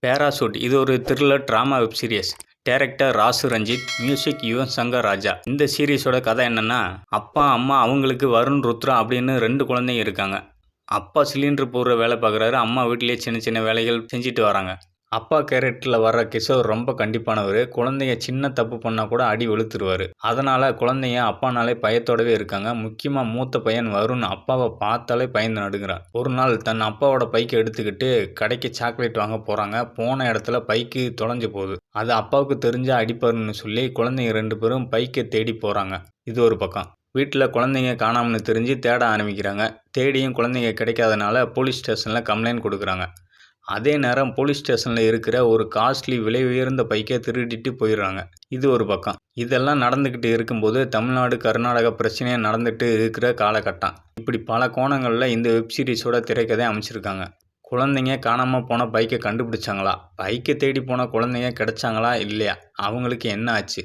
Parachute இது ஒரு thriller drama web series. Director Rasu Ranjith, music Yuvan Shankar Raja. இந்த சீரிஸோட கதை என்னன்னா, அப்பா அம்மா அவங்களுக்கு வருண் ருத்ரா அப்படின்னு 2 குழந்தைங்க இருக்காங்க. அப்பா சிலிண்டர் போடுற வேலை பார்க்குறாரு. அம்மா வீட்டிலேயே சின்ன சின்ன வேலைகள் செஞ்சுட்டு வராங்க. அப்பா கேரக்டரில் வர்ற கிஷோர் ரொம்ப கண்டிப்பானவர். குழந்தைங்க சின்ன தப்பு பண்ணால் கூட அடி வெளுத்துருவார். அதனால் குழந்தைங்க அப்பானாலே பயத்தோடவே இருக்காங்க. முக்கியமாக மூத்த பையன் வருண் அப்பாவை பார்த்தாலே பயந்து நடுங்கிறான். ஒரு நாள் தன் அப்பாவோட பைக்கை எடுத்துக்கிட்டு கடைக்கு சாக்லேட் வாங்க போகிறாங்க. போன இடத்துல பைக்கு தொலைஞ்சு போகுது. அது அப்பாவுக்கு தெரிஞ்சால் அடிப்பாருன்னு சொல்லி குழந்தைங்க 2 பேரும் பைக்கை தேடி போகிறாங்க. இது ஒரு பக்கம். வீட்டில் குழந்தைங்க காணாமன்னு தெரிஞ்சு தேட ஆரம்பிக்கிறாங்க. தேடியும் குழந்தைங்க கிடைக்காதனால போலீஸ் ஸ்டேஷனில் கம்ப்ளைண்ட் கொடுக்குறாங்க. அதே நேரம் போலீஸ் ஸ்டேஷனில் இருக்கிற ஒரு காஸ்ட்லி விலை உயர்ந்த பைக்கை திருடிட்டு போயிடுறாங்க. இது ஒரு பக்கம். இதெல்லாம் நடந்துக்கிட்டு இருக்கும்போது தமிழ்நாடு கர்நாடகா பிரச்சனையாக நடந்துகிட்டு இருக்கிற காலகட்டம். இப்படி பல கோணங்களில் இந்த வெப் சீரிஸோட திரைக்கதை அமைச்சிருக்காங்க. குழந்தைங்க காணாமல் போன பைக்கை கண்டுபிடிச்சாங்களா? பைக்கை தேடி போன குழந்தைங்க கிடைச்சாங்களா இல்லையா? அவங்களுக்கு என்ன ஆச்சு?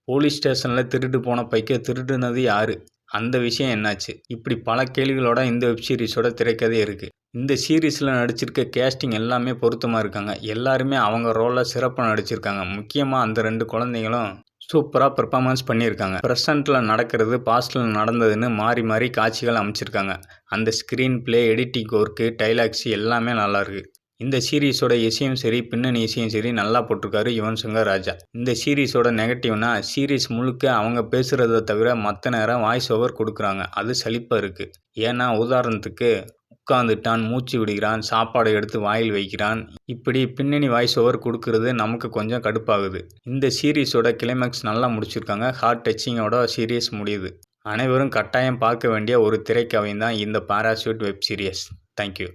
போலீஸ் ஸ்டேஷனில் திருடு போன பைக்கை திருடுனது யாரு? அந்த விஷயம் என்னாச்சு? இப்படி பல கேள்விகளோட இந்த வெப் சீரிஸோட திரைக்கதை இருக்குது. இந்த சீரீஸில் நடிச்சிருக்க கேஸ்டிங் எல்லாமே பொருத்தமாக இருக்காங்க. எல்லாருமே அவங்க ரோலில் சிறப்பாக நடிச்சிருக்காங்க. முக்கியமாக அந்த 2 குழந்தைங்களும் சூப்பராக பெர்ஃபார்மன்ஸ் பண்ணியிருக்காங்க. ப்ரெசண்ட்டில் நடக்கிறது பாஸ்ட்டில் நடந்ததுன்னு மாறி மாறி காட்சிகள் அமைச்சிருக்காங்க. அந்த screen play, editing work, dialogues எல்லாமே நல்லாயிருக்கு. இந்த சீரீஸோட இசையும் சரி, பின்னணி இசையும் சரி நல்லா போட்டிருக்காரு யுவன் சங்கர் ராஜா. இந்த சீரீஸோட நெகட்டிவ்னா, சீரீஸ் முழுக்க அவங்க பேசுகிறத தவிர மற்ற நேரம் வாய்ஸ் ஓவர் கொடுக்குறாங்க. அது சலிப்பாக இருக்குது. ஏன்னா உதாரணத்துக்கு உட்காந்துட்டான், மூச்சு விடுகிறான், சாப்பாடு எடுத்து வாயில் வைக்கிறான், இப்படி பின்னணி வாய்ஸ் ஓவர் கொடுக்கறது நமக்கு கொஞ்சம் கடுப்பாகுது. இந்த சீரீஸோட கிளைமேக்ஸ் நல்லா முடிச்சிருக்காங்க. ஹார்ட் டச்சிங்கோட சீரீஸ் முடியுது. அனைவரும் கட்டாயம் பார்க்க வேண்டிய ஒரு திரைக்கதையும் தான் இந்த பேராசூட் வெப் சீரிஸ். தேங்க்யூ.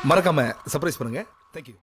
மறக்காம சர்ப்ரைஸ் பண்ணுங்க. தேங்க்யூ.